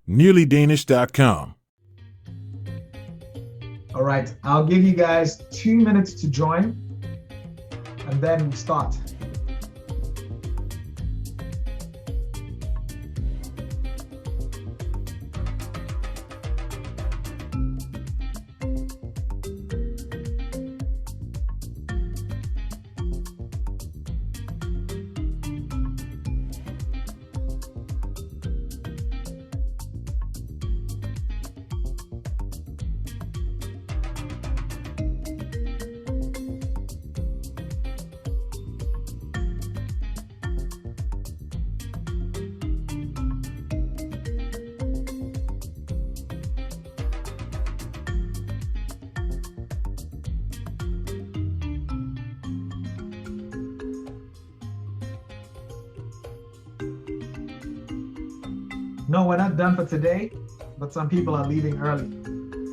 nearlydanish.com. All right, I'll give you guys 2 minutes to join, and then we start. No, we're not done for today, but some people are leaving early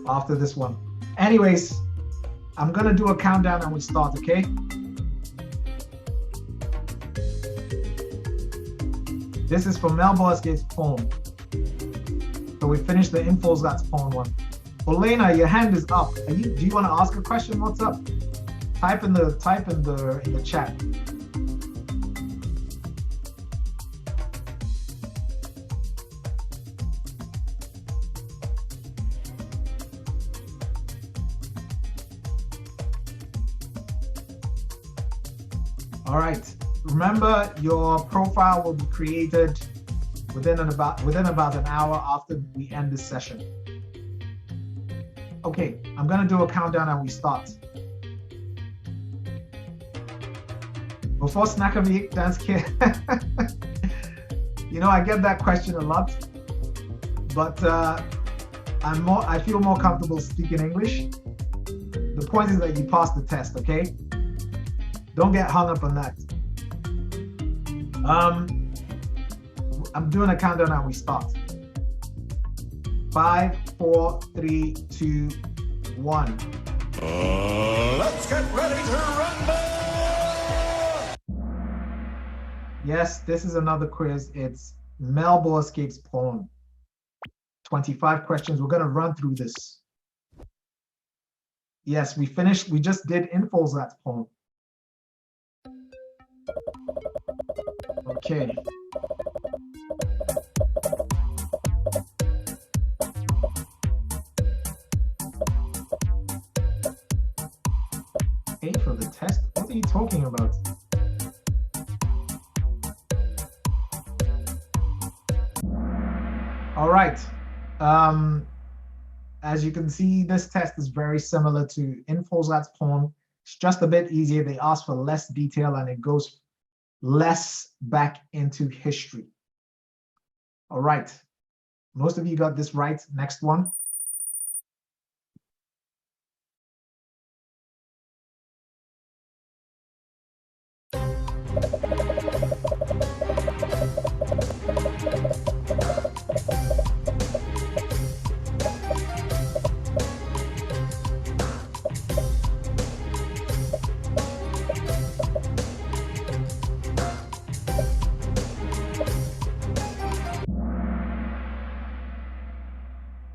after this one. Anyways, I'm gonna do a countdown and we start, okay? This is for Medborgerskabsprøven poem. So we finished the Medborgerskabsprøven poem one. Olena, your hand is up. Do you want to ask a question? What's up? Type in the chat. All right, remember your profile will be created within about an hour after we end this session. Okay, I'm gonna do a countdown and we start. Before snacken vi dansk. You know, I get that question a lot, but I feel more comfortable speaking English. The point is that you pass the test, okay? Don't get hung up on that. I'm doing a countdown and we start. 5, 4, 3, 2, 1. Let's get ready to rumble! Yes, this is another quiz. It's Medborgerskabsprøven. 25 questions. We're gonna run through this. Yes, we just did Medborgerskabsprøven. Okay. A for the test? What are you talking about? All right. As you can see, this test is very similar to Medborgerskabsprøven. It's just a bit easier. They ask for less detail and it goes less back into history. All right. Most of you got this right. Next one.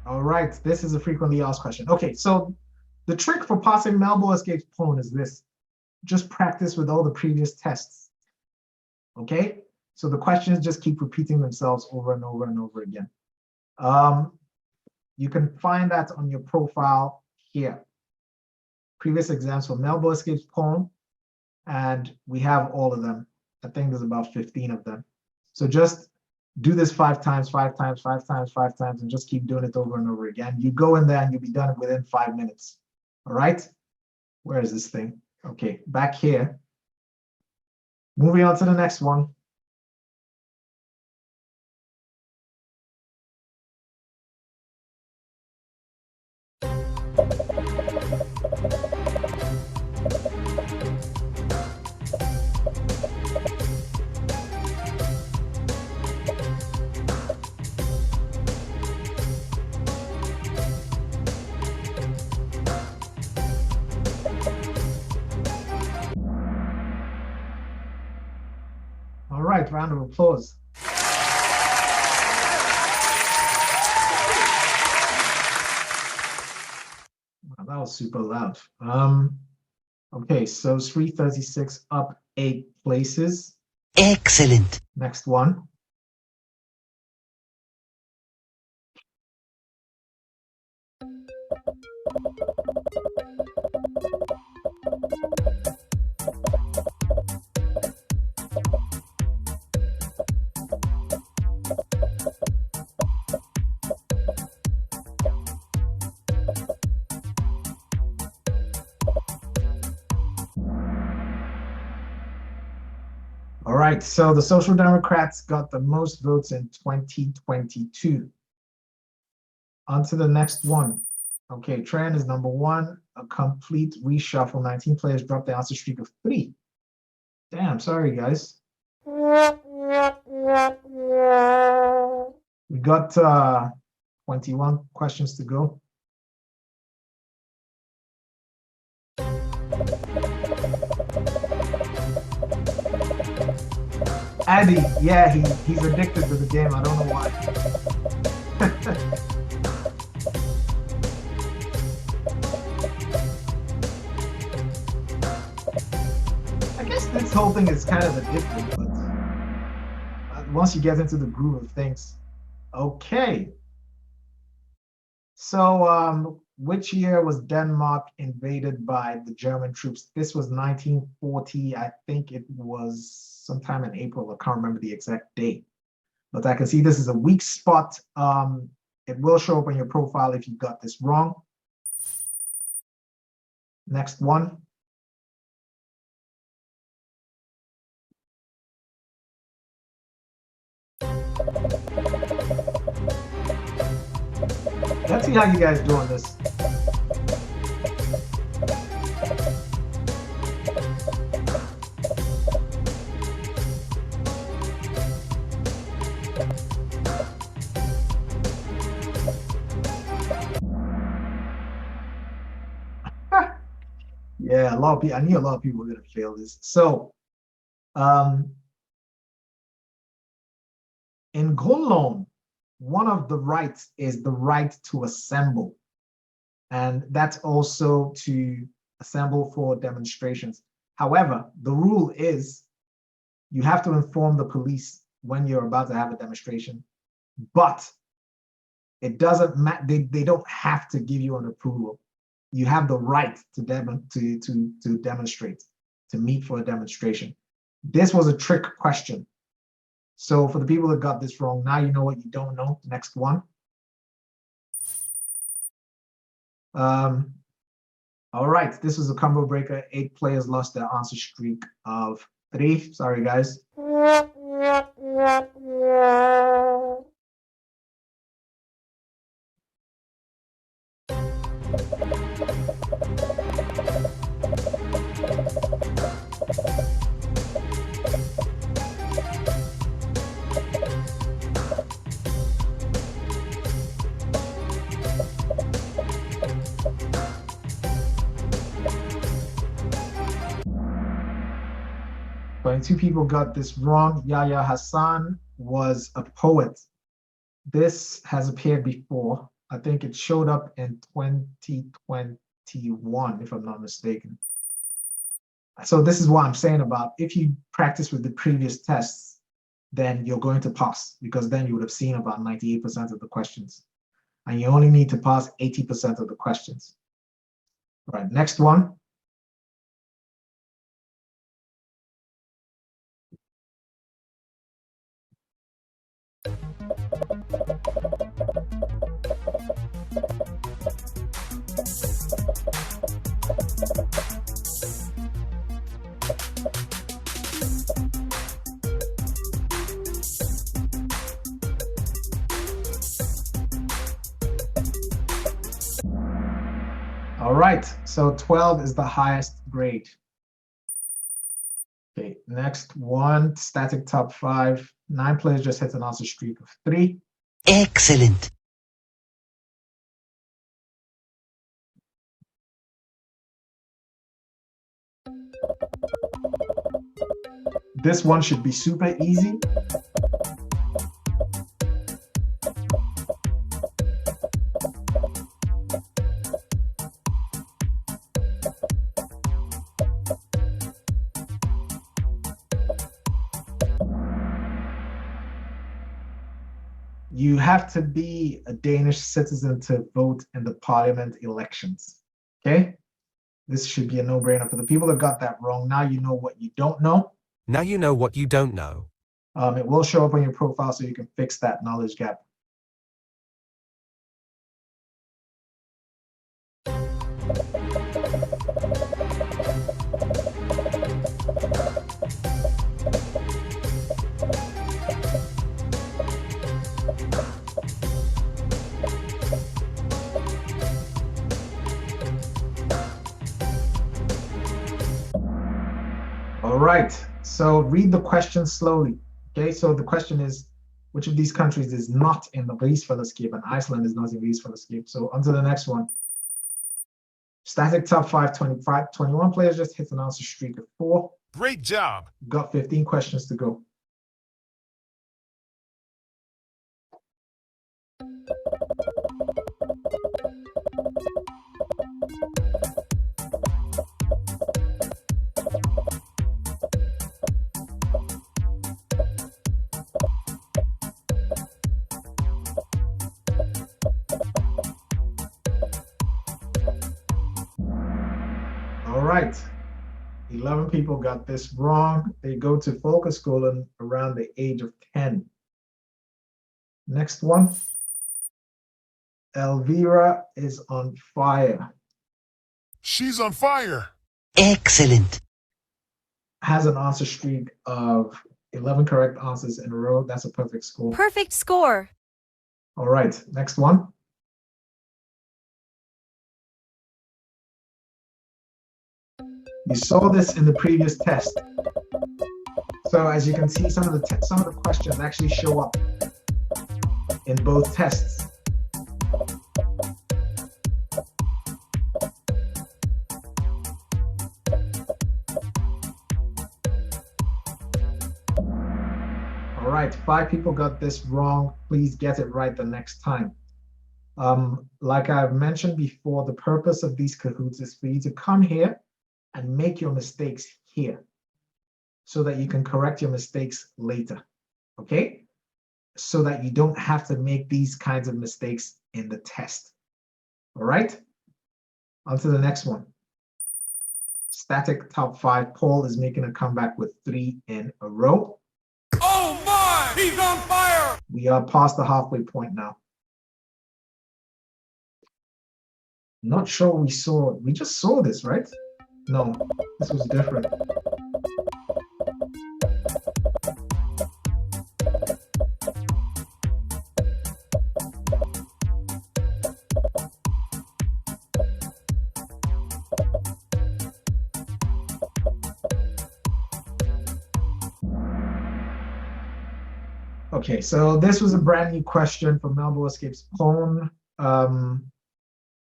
All right, this is a frequently asked question. Okay, so the trick for passing Medborgerskabsprøven is this. Just practice with all the previous tests. Okay, so the questions just keep repeating themselves over and over and over again. You can find that on your profile here. Previous exams for Medborgerskabsprøven, and we have all of them. I think there's about 15 of them. So just do this 5 times, 5 times, 5 times, 5 times, and just keep doing it over and over again. You go in there and you'll be done within 5 minutes. All right? Where is this thing? Okay, back here. Moving on to the next one. All right, round of applause. was super loud. Okay, so it's 336 up 8 places. Excellent. Next one. All right, so the Social Democrats got the most votes in 2022. On to the next one. Okay, Tran is number 1, a complete reshuffle. 19 players dropped the answer streak of 3. Damn, sorry guys. We got 21 questions to go. Addy, yeah, he's addicted to the game. I don't know why. I guess this whole thing is kind of addictive, but once you get into the groove of things. Okay. So, which year was Denmark invaded by the German troops? This was 1940. I think it was sometime in April. I can't remember the exact date. But I can see this is a weak spot. It will show up on your profile if you got this wrong. Next one. Let's see how you guys do on this. Yeah, a lot of people. I knew a lot of people were going to fail this. So, in Grundloven, one of the rights is the right to assemble, and that's also to assemble for demonstrations. However, the rule is you have to inform the police when you're about to have a demonstration, but it doesn't matter. They don't have to give you an approval. You have the right to demonstrate, to meet for a demonstration. This was a trick question. So for the people that got this wrong, now you know what you don't know. Next one. All right, this was a combo breaker. 8 players lost their answer streak of 3. Sorry, guys. But 2 people got this wrong. Yahya Hassan was a poet. This has appeared before. I think it showed up in 2021, if I'm not mistaken. So this is what I'm saying about if you practice with the previous tests, then you're going to pass, because then you would have seen about 98% of the questions. And you only need to pass 80% of the questions. All right, next one. All right, so 12 is the highest grade. Okay, next one, static top 5. 9 players just hit an answer streak of 3. Excellent. This one should be super easy. You have to be a Danish citizen to vote in the parliament elections. Okay? This should be a no-brainer. For the people that got that wrong, now you know what you don't know. Now you know what you don't know. It will show up on your profile so you can fix that knowledge gap. All right, so read the question slowly. Okay, so the question is, which of these countries is not in the Rigsfellowship, and Iceland is not in Rigsfellowship. So on to the next one. Static top 5, 25, 21 players just hit an answer streak of 4. Great job. Got 15 questions to go. All right, 11 people got this wrong. They go to Folkeskolen around the age of 10. Next one. Elvira is on fire. She's on fire. Excellent. Has an answer streak of 11 correct answers in a row. That's a perfect score. Perfect score. All right, next one. You saw this in the previous test. So as you can see, some of the questions actually show up in both tests. All right, 5 people got this wrong. Please get it right the next time. Like I've mentioned before, the purpose of these Kahoots is for you to come here and make your mistakes here so that you can correct your mistakes later, okay? So that you don't have to make these kinds of mistakes in the test, all right? On to the next one. Static top 5. Paul is making a comeback with 3 in a row. Oh my! He's on fire! We are past the halfway point now. Not sure we just saw this, right? No, this was different. Okay, so this was a brand new question from Medborgerskabsprøven.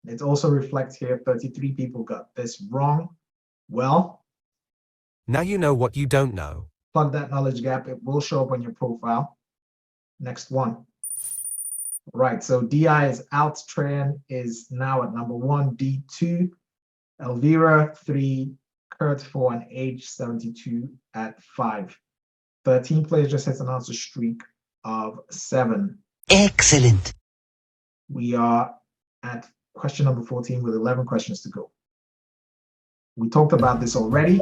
It also reflects here 33 people got this wrong. Well, Now you know what you don't know. plug that knowledge gap. It will show up on your profile. Next one. Right, so DI is out. Tran is now at number 1. D2, Elvira 3, Kurt 4, and Age 72 at 5. 13 players just hit an answer streak of 7. Excellent. We are at question number 14 with 11 questions to go. We talked about this already.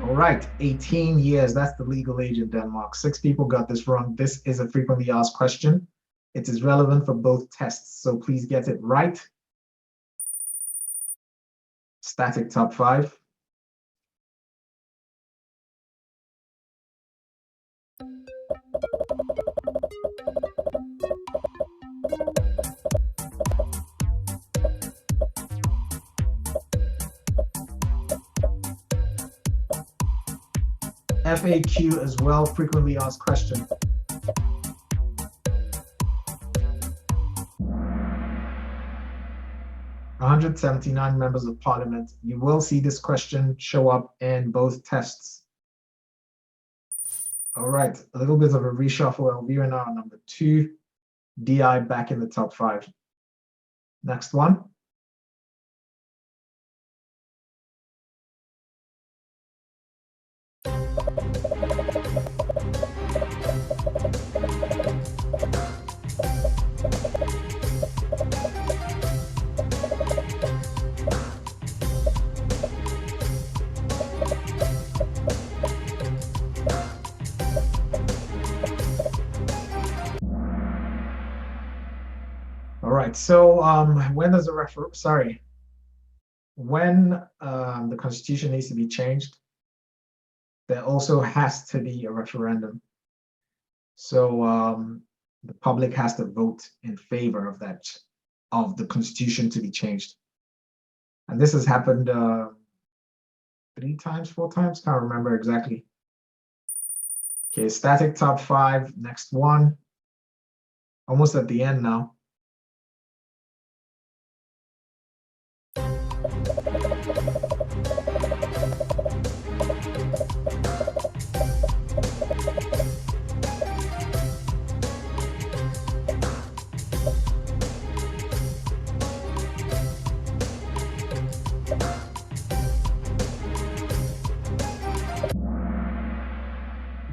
All right, 18 years, that's the legal age in Denmark. 6 people got this wrong. This is a frequently asked question. It is relevant for both tests, so please get it right. Static top 5. FAQ as well, frequently asked question. $179 members of parliament. You will see this question show up in both tests. All right, a little bit of a reshuffle. Elvira now number 2, DI back in the top 5. Next one. All right, so when does the when the Constitution needs to be changed, there also has to be a referendum. So the public has to vote in favor of that, of the Constitution to be changed. And this has happened 3 times, 4 times, can't remember exactly. Okay, static top 5, next one. Almost at the end now.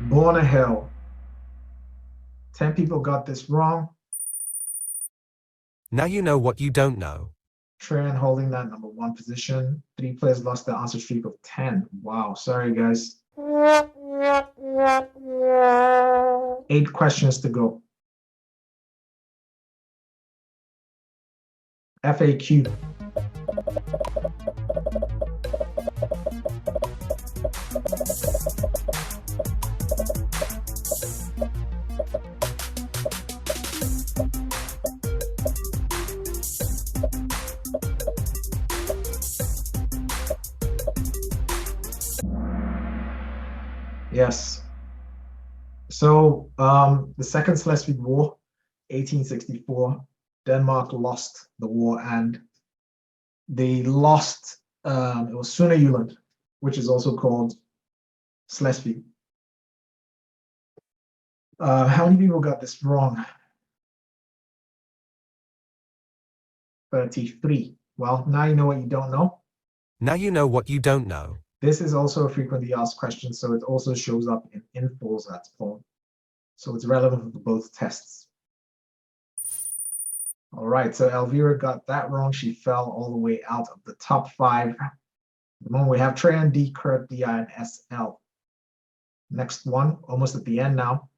Born a Hill. 10 people got this wrong. Now you know what you don't know. Tran holding that number 1 position. 3 players lost the answer streak of 10. Wow, sorry guys. 8 questions to go. FAQ. Yes. So the Second Schleswig War, 1864, Denmark lost the war, and they lost, it was Sønderjylland, which is also called Schleswig. How many people got this wrong? 33. Well, now you know what you don't know. Now you know what you don't know. This is also a frequently asked question, so it also shows up in Infolsatzprøven. So it's relevant for both tests. All right, so Elvira got that wrong. She fell all the way out of the top 5. The moment we have Tran, D, Kurt, DI, and SL. Next one, almost at the end now.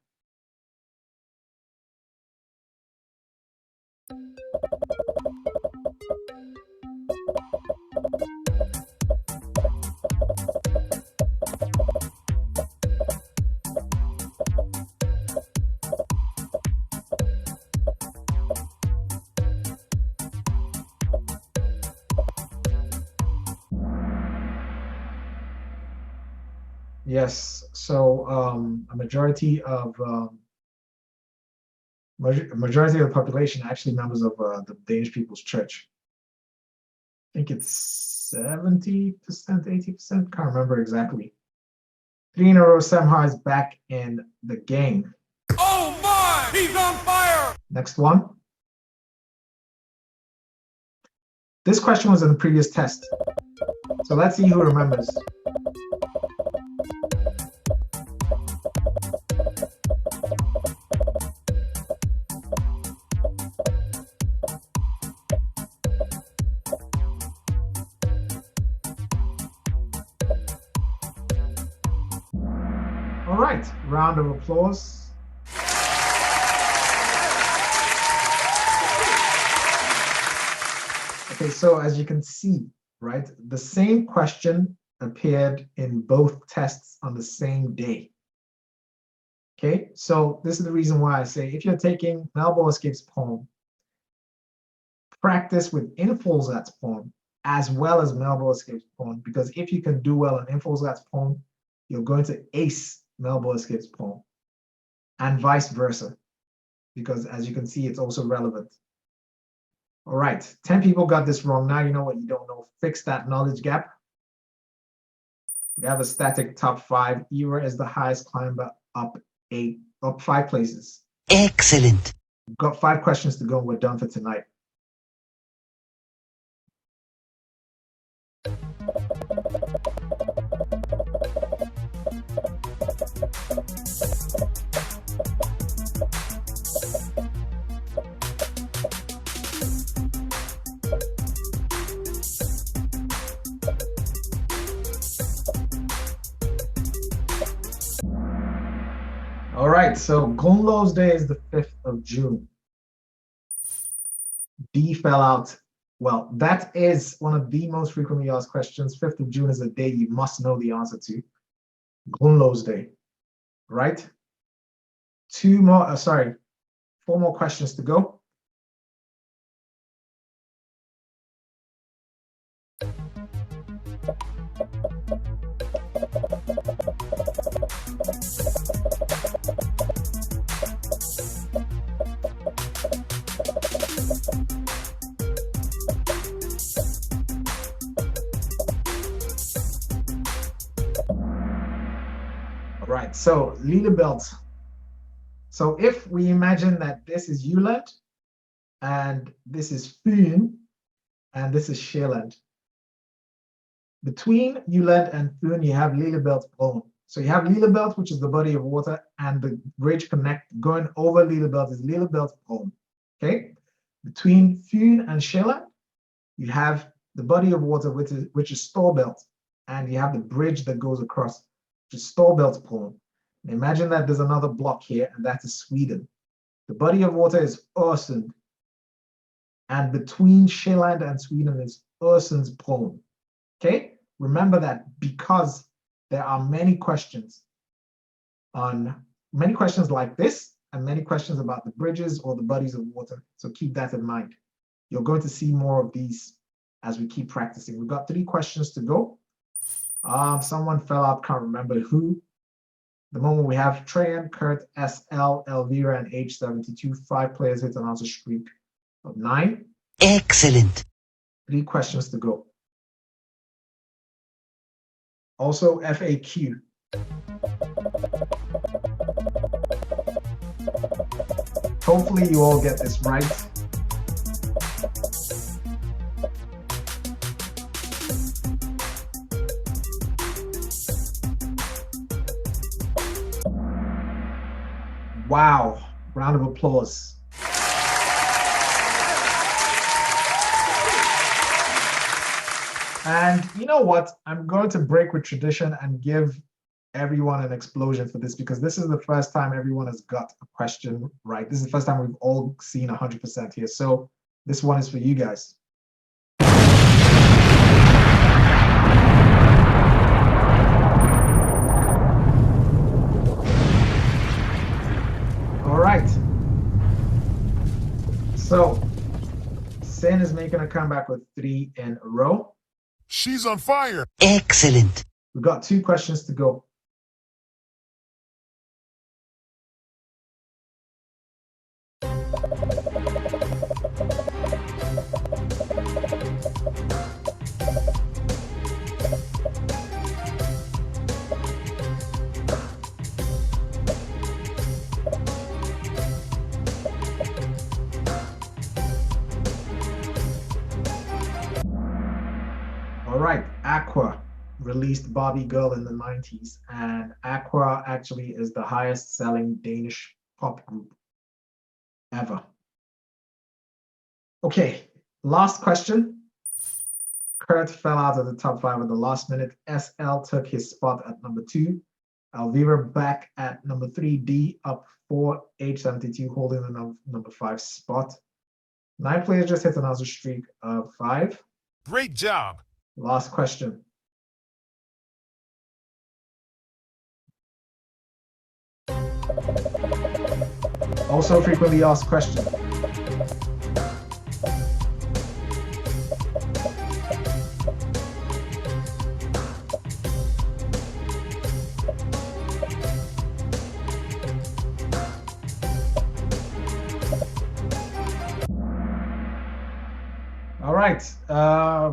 Yes, so a majority of the population are actually members of the Danish People's Church. I think it's 70%, 80%, can't remember exactly. 3 in a row, Samha is back in the game. Oh my! He's on fire! Next one. This question was in the previous test. So let's see who remembers. All right, round of applause. Okay, so as you can see, right, the same question appeared in both tests on the same day. Okay, so this is the reason why I say if you're taking Medborgerskabsprøven, practice with Infolsatzprøven as well as Medborgerskabsprøven, because if you can do well in Infolsatzprøven, you're going to ace Medborgerskabsprøven, and vice versa, because as you can see, it's also relevant. All right, 10 people got this wrong. Now you know what you don't know. Fix that knowledge gap. We have a static top 5. Era is the highest up 5 places. Excellent. We've got 5 questions to go and we're done for tonight. All right, so Grundlos Day is the 5th of June. D fell out. Well, that is one of the most frequently asked questions. 5th of June is a day you must know the answer to. Grundlos Day, right? 4 more questions to go. All right, so Lillebelt. So if we imagine that this is Uland, and this is Fyn, and this is Sjælland. Between Uland and Fyn, you have Lillebeltsbroen. So you have Lillebelt, which is the body of water, and the bridge going over Lillebelt is Lillebeltsbroen. Okay? Between Fyn and Sjælland, you have the body of water, which is Storebelt, and you have the bridge that goes across, which is Storebeltsbroen. Imagine that there's another block here, and that is Sweden. The body of water is Øresund, and between Sjælland and Sweden is Øresundsbroen. Okay, remember that, because there are many questions like this, and many questions about the bridges or the bodies of water. So keep that in mind. You're going to see more of these as we keep practicing. We've got 3 questions to go. Someone fell out, can't remember who. The moment we have Trajan, Kurt, SL, Elvira, and H72. 5 players hit an answer streak of 9. Excellent. 3 questions to go. Also FAQ. Hopefully you all get this right. Wow, round of applause. And you know what? I'm going to break with tradition and give everyone an explosion for this, because this is the first time everyone has got a question right. This is the first time we've all seen 100% here. So this one is for you guys. All right. So Sin is making a comeback with 3 in a row. She's on fire. Excellent. We've got 2 questions to go. All right, Aqua released Barbie Girl in the 90s, and Aqua actually is the highest selling Danish pop group ever. Okay, last question. Kurt fell out of the top 5 at the last minute. SL took his spot at number 2. Elvira back at number 3. D up 4. H72 holding the number 5 spot. 9 players just hit an answer streak of 5. Great job. Last question. Also frequently asked question. All right,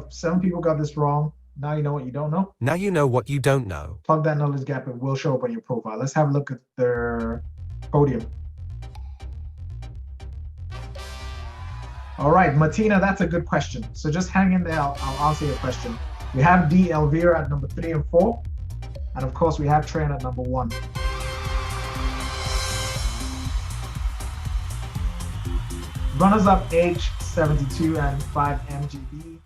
some people got this wrong. Now you know what you don't know. Now you know what you don't know. Plug that knowledge gap, it will show up on your profile. Let's have a look at their podium. All right, Martina, that's a good question. So just hang in there, I'll answer your question. We have D. Elvira at number 3 and 4. And of course, we have Tran at number 1. Runners up H, 72 and 5 MGB.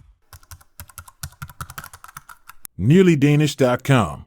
NearlyDanish.com.